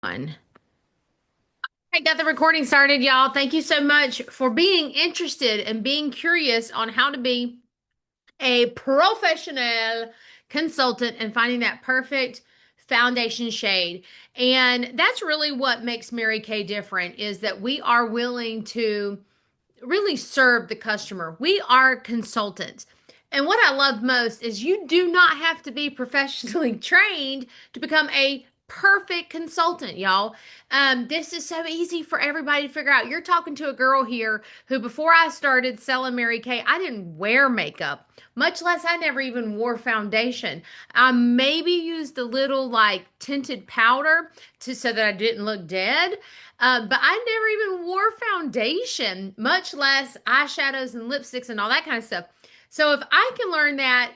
On. I got the recording started, y'all. Thank you so much for being interested and being curious on how to be a professional consultant and finding that perfect foundation shade. And that's really what makes Mary Kay different is that we are willing to really serve the customer. We are consultants. And what I love most is you do not have to be professionally trained to become a perfect consultant, y'all. This is so easy for everybody to figure out. You're talking to a girl here who, before I started selling Mary Kay, I didn't wear makeup, much less I never even wore foundation. I maybe used a little like tinted powder to so that I didn't look dead. But I never even wore foundation, much less eyeshadows and lipsticks and all that kind of stuff. So if I can learn that,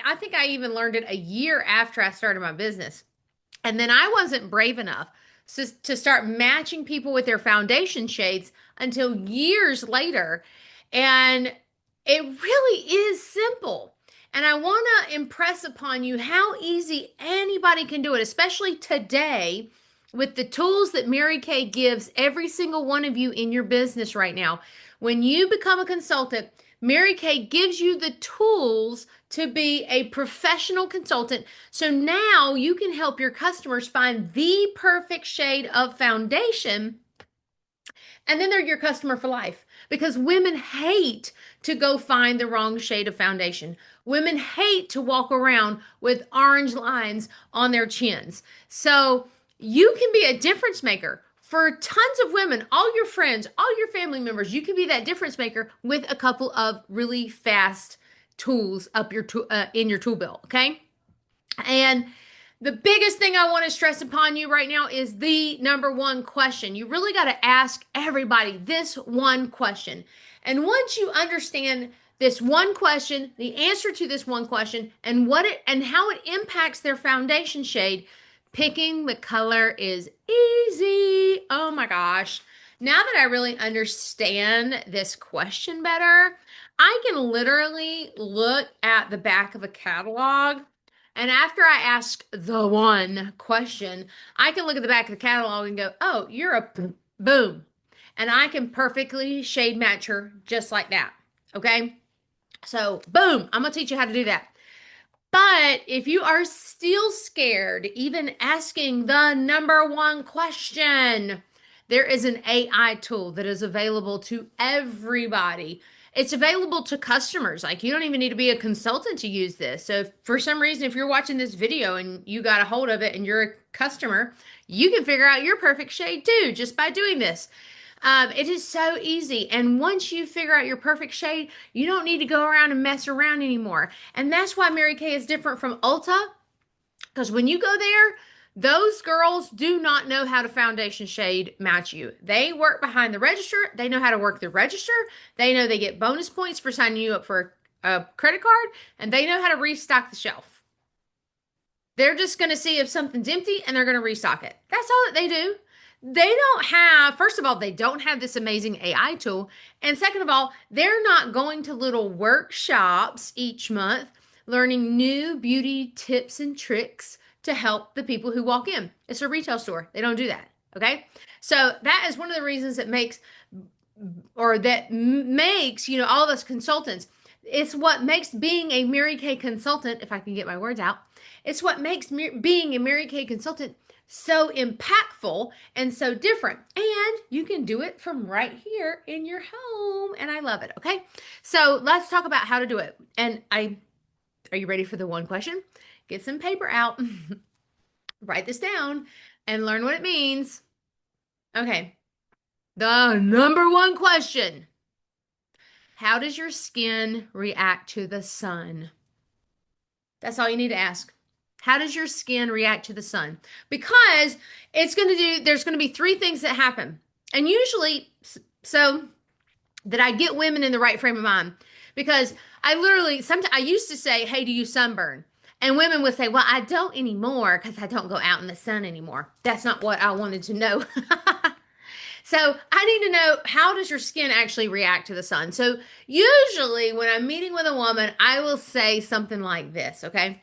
I think I even learned it a year after I started my business. And then I wasn't brave enough to start matching people with their foundation shades until years later. And it really is simple. And I want to impress upon you how easy anybody can do it, especially today with the tools that Mary Kay gives every single one of you in your business right now. When you become a consultant, Mary Kay gives you the tools to be a professional consultant. So now you can help your customers find the perfect shade of foundation, and then they're your customer for life because women hate to go find the wrong shade of foundation. Women hate to walk around with orange lines on their chins. So you can be a difference maker for tons of women, all your friends, all your family members. You can be that difference maker with a couple of really fast tools up your in your tool belt, okay? And the biggest thing I want to stress upon you right now is the number one question. You really got to ask everybody this one question. And once you understand this one question, the answer to this one question, and what it and how it impacts their foundation shade, picking the color is easy. Oh my gosh. Now that I really understand this question better, I can literally look at the back of a catalog, and after I ask the one question, I can look at the back of the catalog and go, oh, you're a boom. And I can perfectly shade match her just like that. Okay. So, boom, I'm going to teach you how to do that. But if you are still scared, even asking the number one question, there is an AI tool that is available to everybody. It's available to customers. Like you don't even need to be a consultant to use this. So if, for some reason, if you're watching this video and you got a hold of it and you're a customer, you can figure out your perfect shade too just by doing this. It is so easy. And once you figure out your perfect shade, you don't need to go around and mess around anymore. And that's why Mary Kay is different from Ulta. Because when you go there, those girls do not know how to foundation shade match you. They work behind the register. They know how to work the register. They know they get bonus points for signing you up for a credit card. And they know how to restock the shelf. They're just going to see if something's empty and they're going to restock it. That's all that they do. They don't have, first of all, they don't have this amazing AI tool. And second of all, they're not going to little workshops each month learning new beauty tips and tricks to help the people who walk in. It's a retail store. They don't do that. Okay. So that is one of the reasons that makes, all of us consultants. It's what makes being a Mary Kay consultant, if I can get my words out, it's what makes being a Mary Kay consultant so impactful and so different. And you can do it from right here in your home. And I love it. Okay. So let's talk about how to do it. Are you ready for the one question? Get some paper out, write this down, and learn what it means. Okay. The number one question: how does your skin react to the sun? That's all you need to ask. How does your skin react to the sun? Because there's going to be three things that happen. And usually, so that I get women in the right frame of mind. Because sometimes I used to say, hey, do you sunburn? And women would say, well, I don't anymore because I don't go out in the sun anymore. That's not what I wanted to know. So I need to know, how does your skin actually react to the sun? So usually when I'm meeting with a woman, I will say something like this, okay?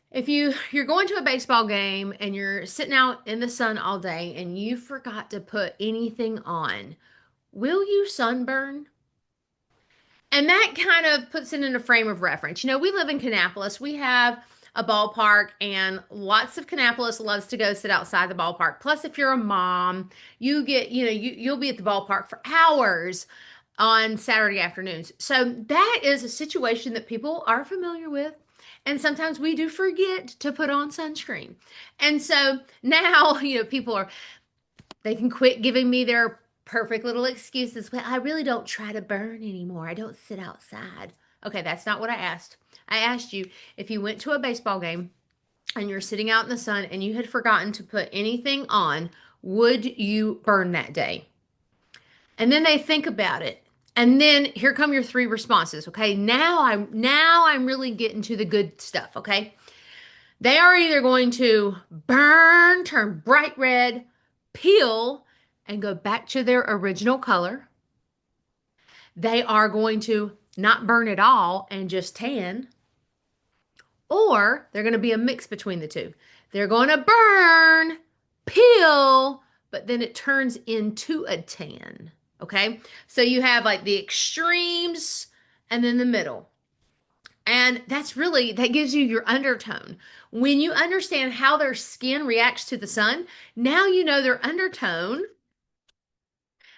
If you're going to a baseball game and you're sitting out in the sun all day and you forgot to put anything on, will you sunburn? And that kind of puts it in a frame of reference. You know, we live in Kannapolis. We have a ballpark, and lots of Kannapolis loves to go sit outside the ballpark. Plus, if you're a mom, you'll be at the ballpark for hours on Saturday afternoons. So that is a situation that people are familiar with. And sometimes we do forget to put on sunscreen. And so now, people they can quit giving me their perfect little excuses. Well, I really don't try to burn anymore. I don't sit outside. Okay, that's not what I asked. I asked you if you went to a baseball game and you're sitting out in the sun and you had forgotten to put anything on, would you burn that day? And then they think about it. And then here come your three responses. Okay, now I'm really getting to the good stuff. Okay, they are either going to burn, turn bright red, peel, and go back to their original color. They are going to not burn at all and just tan. Or they're going to be a mix between the two. They're going to burn, peel, but then it turns into a tan. Okay. So you have like the extremes and then the middle. And that gives you your undertone. When you understand how their skin reacts to the sun, now you know their undertone.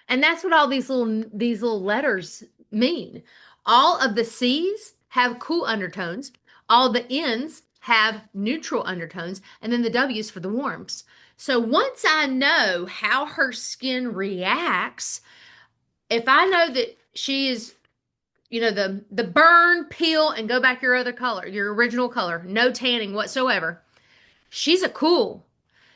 And that's what all these little letters mean. All of the C's have cool undertones. All the N's have neutral undertones, and then the W's for the warms. So once I know how her skin reacts, if I know that she is, the burn, peel, and go back your other color, your original color, no tanning whatsoever, she's a cool.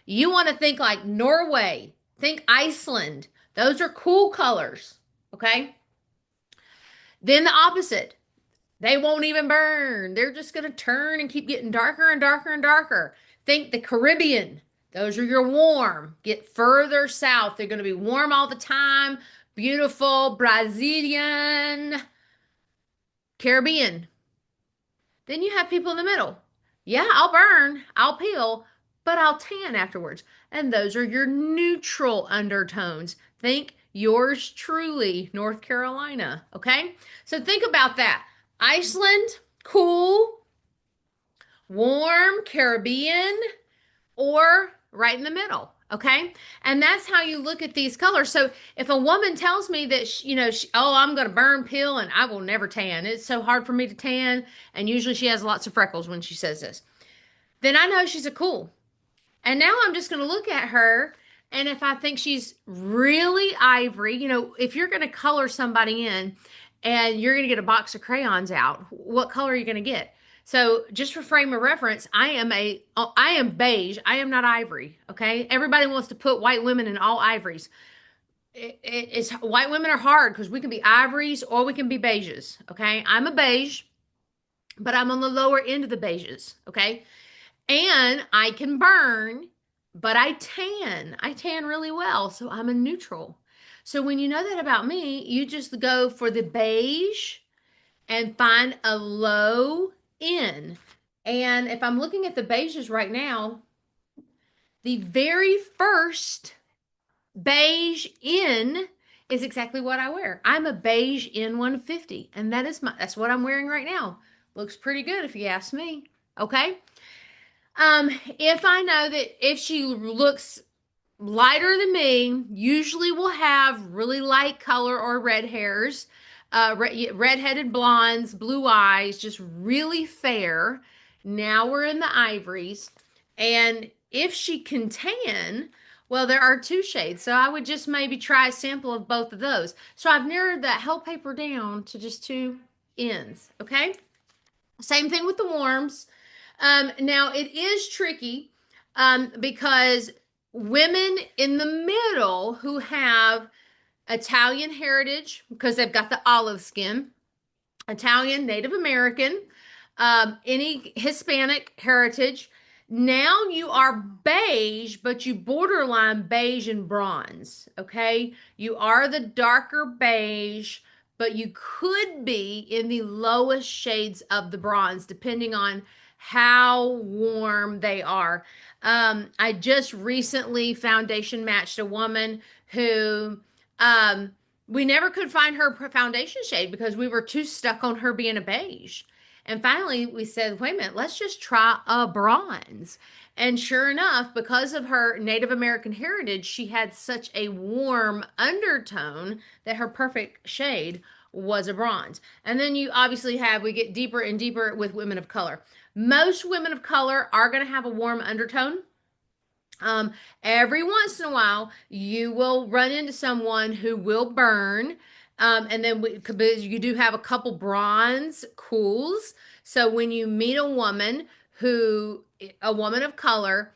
You want to think like Norway, think Iceland. Those are cool colors. Okay. Then the opposite. They won't even burn. They're just going to turn and keep getting darker and darker and darker. Think the Caribbean. Those are your warm. Get further south. They're going to be warm all the time. Beautiful Brazilian, Caribbean. Then you have people in the middle. Yeah, I'll burn, I'll peel, but I'll tan afterwards. And those are your neutral undertones. Think yours truly, North Carolina. Okay? So think about that. Iceland, cool, warm, Caribbean, or right in the middle. Okay. And that's how you look at these colors. So if a woman tells me that, oh, I'm going to burn, peel, and I will never tan, it's so hard for me to tan. And usually she has lots of freckles when she says this, then I know she's a cool. And now I'm just going to look at her. And if I think she's really ivory, if you're going to color somebody in and you're going to get a box of crayons out, what color are you going to get? So just for frame of reference, I am beige. I am not ivory. Okay. Everybody wants to put white women in all ivories. It's white women are hard because we can be ivories or we can be beiges. Okay. I'm a beige, but I'm on the lower end of the beiges. Okay. And I can burn, but I tan. I tan really well. So I'm a neutral. So when you know that about me, you just go for the beige and find a low in. And if I'm looking at the beiges right now, the very first beige in is exactly what I wear. I'm a beige N150, and that's what I'm wearing right now. Looks pretty good if you ask me. Okay. If I know that if she looks lighter than me, usually will have really light color or red hairs, red-headed blondes, blue eyes, just really fair. Now we're in the ivories. And if she can tan, well, there are two shades. So I would just maybe try a sample of both of those. So I've narrowed that whole paper down to just two ends. Okay. Same thing with the warms. Now it is tricky because women in the middle who have Italian heritage, because they've got the olive skin, Italian, Native American, any Hispanic heritage, now you are beige, but you borderline beige and bronze. Okay. You are the darker beige, but you could be in the lowest shades of the bronze, depending on how warm they are. I just recently foundation matched a woman who um, we never could find her foundation shade because we were too stuck on her being a beige. And finally, we said, wait a minute, let's just try a bronze. And sure enough, because of her Native American heritage, she had such a warm undertone that her perfect shade was a bronze. And then you obviously have, we get deeper and deeper with women of color. Most women of color are going to have a warm undertone. Um, every once in a while, you will run into someone who will burn. And then you do have a couple bronze cools. So when you meet a woman of color,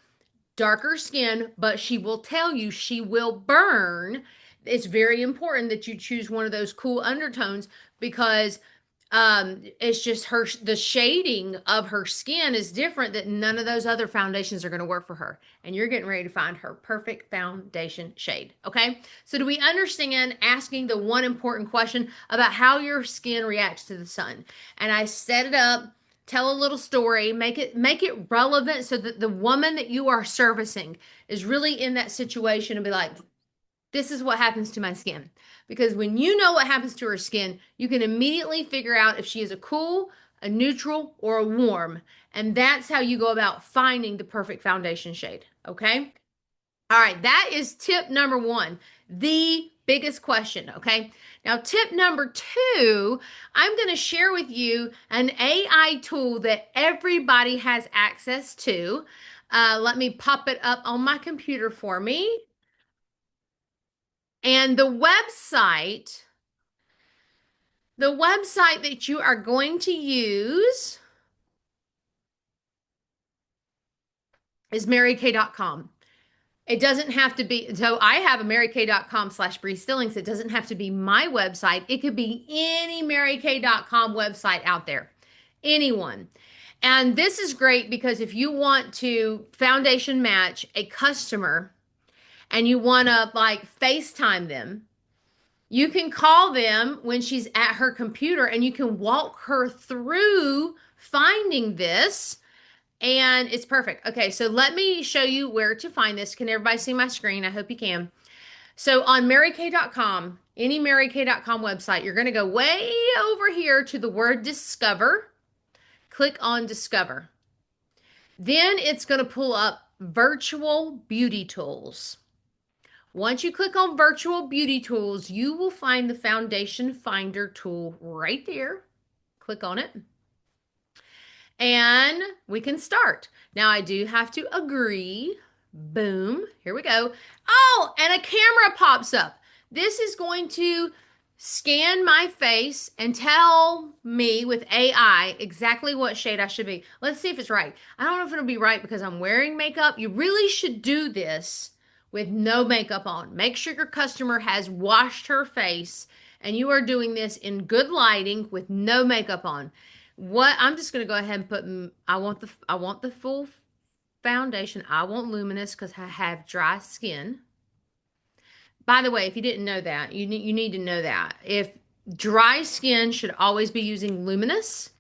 darker skin, but she will tell you she will burn. It's very important that you choose one of those cool undertones because it's just the shading of her skin is different that none of those other foundations are going to work for her. And you're getting ready to find her perfect foundation shade. Okay. So do we understand asking the one important question about how your skin reacts to the sun? And I set it up, tell a little story, make it relevant so that the woman that you are servicing is really in that situation and be like, this is what happens to my skin. Because when you know what happens to her skin, you can immediately figure out if she is a cool, a neutral, or a warm. And that's how you go about finding the perfect foundation shade. Okay. All right. That is tip number one, the biggest question. Okay. Now, tip number two, I'm going to share with you an AI tool that everybody has access to. Let me pop it up on my computer for me. And the website that you are going to use is marykay.com. It doesn't have to be, so I have a marykay.com/Bree Stillings. It doesn't have to be my website. It could be any marykay.com website out there, anyone. And this is great because if you want to foundation match a customer and you want to like FaceTime them, you can call them when she's at her computer and you can walk her through finding this. And it's perfect. Okay, so let me show you where to find this. Can everybody see my screen? I hope you can. So on marykay.com, any marykay.com website, you're going to go way over here to the word discover. Click on discover. Then it's going to pull up virtual beauty tools. Once you click on virtual beauty tools, you will find the foundation finder tool right there. Click on it and we can start. Now I do have to agree. Boom. Here we go. Oh, and a camera pops up. This is going to scan my face and tell me with AI exactly what shade I should be. Let's see if it's right. I don't know if it'll be right because I'm wearing makeup. You really should do this with no makeup on. Make sure your customer has washed her face and you are doing this in good lighting with no makeup on. What I'm just going to go ahead and put I want the full foundation. I want luminous because I have dry skin. By the way, if you didn't know that, you need to know that. If dry skin should always be using luminous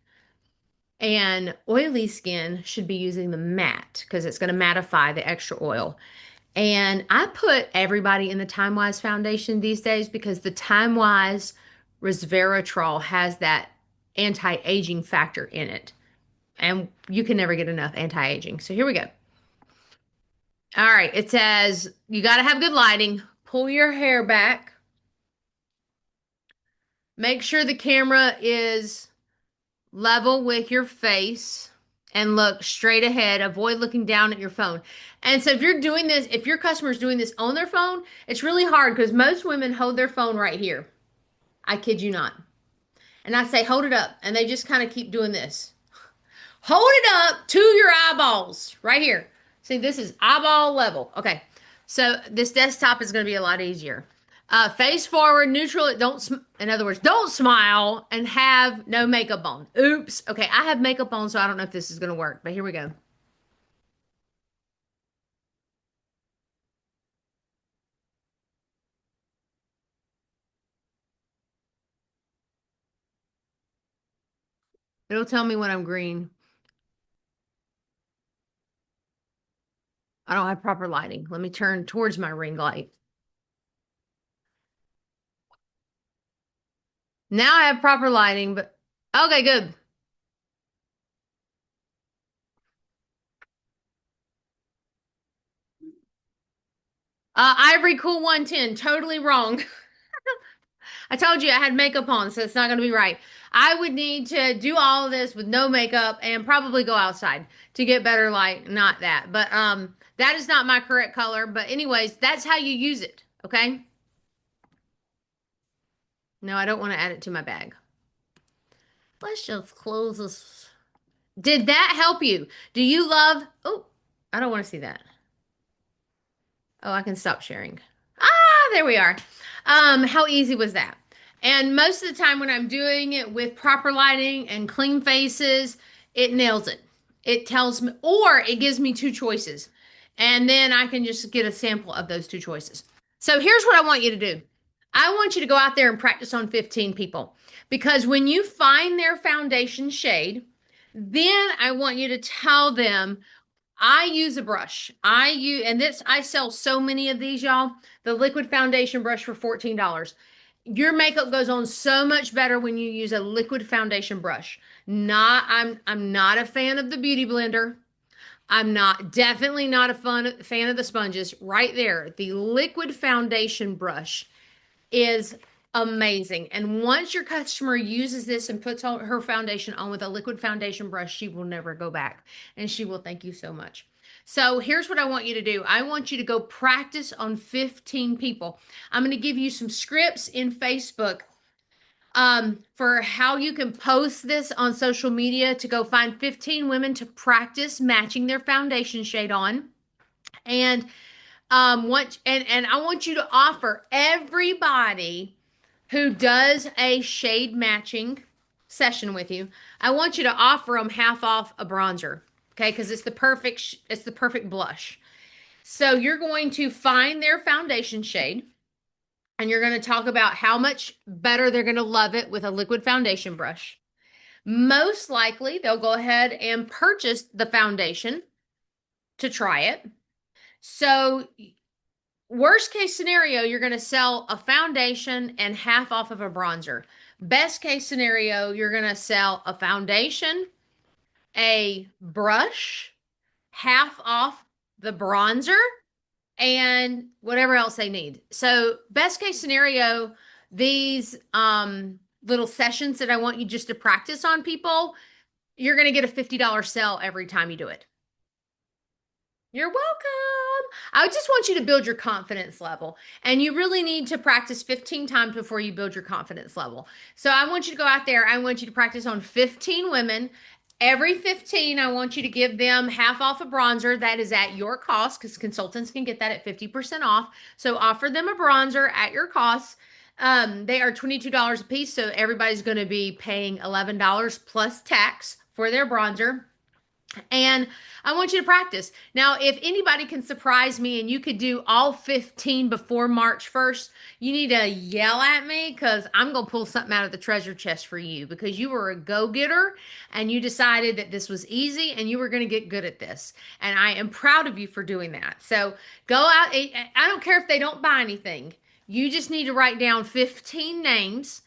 and oily skin should be using the matte because it's going to mattify the extra oil. And I put everybody in the Time Wise foundation these days because the Time Wise resveratrol has that anti-aging factor in it. And you can never get enough anti-aging. So here we go. All right, it says you got to have good lighting. Pull your hair back. Make sure the camera is level with your face and look straight ahead. Avoid looking down at your phone. And so if you're doing this, if your customer is doing this on their phone, it's really hard because most women hold their phone right here. I kid you not. And I say, hold it up. And they just kind of keep doing this. Hold it up to your eyeballs right here. See, this is eyeball level. Okay. So this desktop is going to be a lot easier. Face forward, neutral. In other words, don't smile and have no makeup on. Oops. Okay. I have makeup on, so I don't know if this is going to work, but here we go. It'll tell me when I'm green. I don't have proper lighting. Let me turn towards my ring light. Now I have proper lighting, but okay, good. Ivory Cool 110, totally wrong. I told you I had makeup on, so it's not going to be right. I would need to do all of this with no makeup and probably go outside to get better light. Not that, but that is not my correct color. But anyways, that's how you use it. Okay. No, I don't want to add it to my bag. Let's just close this. Did that help you? Do you love? Oh, I don't want to see that. Oh, I can stop sharing. Ah, there we are. How easy was that? And most of the time when I'm doing it with proper lighting and clean faces, it nails it. It tells me, or it gives me two choices. And then I can just get a sample of those two choices. So here's what I want you to do. I want you to go out there and practice on 15 people because when you find their foundation shade, then I want you to tell them I use a brush. And this, I sell so many of these, y'all. The liquid foundation brush for $14. Your makeup goes on so much better when you use a liquid foundation brush. I'm not a fan of the beauty blender. I'm not definitely not a fan of the sponges. Right there, the liquid foundation brush is amazing. And once your customer uses this and puts her foundation on with a liquid foundation brush, she will never go back and she will thank you so much. So here's what I want you to do. I want you to go practice on 15 people. I'm going to give you some scripts in Facebook for how you can post this on social media to go find 15 women to practice matching their foundation shade on. And I want you to offer everybody who does a shade matching session with you, I want you to offer them half off a bronzer, okay? Because it's the perfect blush. So you're going to find their foundation shade, and you're going to talk about how much better they're going to love it with a liquid foundation brush. Most likely, they'll go ahead and purchase the foundation to try it. So worst case scenario, you're going to sell a foundation and half off of a bronzer. Best case scenario, you're going to sell a foundation, a brush, half off the bronzer, and whatever else they need. So, best case scenario, these little sessions that I want you just to practice on people, you're going to get a $50 sale every time you do it. You're welcome. I just want you to build your confidence level. And you really need to practice 15 times before you build your confidence level. So I want you to go out there. I want you to practice on 15 women. Every 15, I want you to give them half off a bronzer. That is at your cost because consultants can get that at 50% off. So offer them a bronzer at your cost. They are $22 a piece. So everybody's going to be paying $11 plus tax for their bronzer. And I want you to practice. Now, if anybody can surprise me and you could do all 15 before March 1st, you need to yell at me because I'm going to pull something out of the treasure chest for you because you were a go-getter and you decided that this was easy and you were going to get good at this. And I am proud of you for doing that. So go out. I don't care if they don't buy anything. You just need to write down 15 names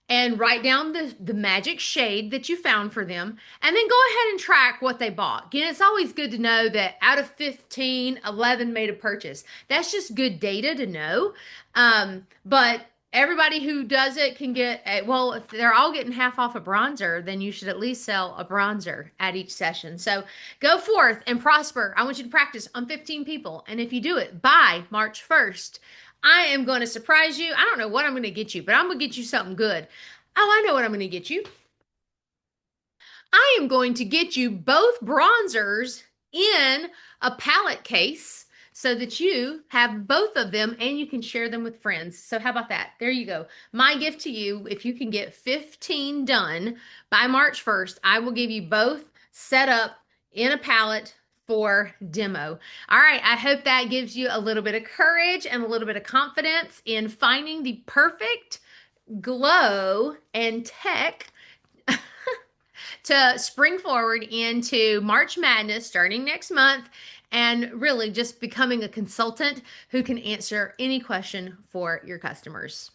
and write down the magic shade that you found for them and then go ahead and track what they bought. Again, it's always good to know that out of 15, 11 made a purchase. That's just good data to know. But everybody who does it can get well, if they're all getting half off a bronzer, then you should at least sell a bronzer at each session. So go forth and prosper. I want you to practice on 15 people. And if you do it by March 1st, I am going to surprise you. I don't know what I'm going to get you, but I'm going to get you something good. Oh, I know what I'm going to get you. I am going to get you both bronzers in a palette case so that you have both of them and you can share them with friends. So how about that? There you go. My gift to you, if you can get 15 done by March 1st, I will give you both set up in a palette for demo. All right, I hope that gives you a little bit of courage and a little bit of confidence in finding the perfect glow and tech to spring forward into March Madness starting next month and really just becoming a consultant who can answer any question for your customers.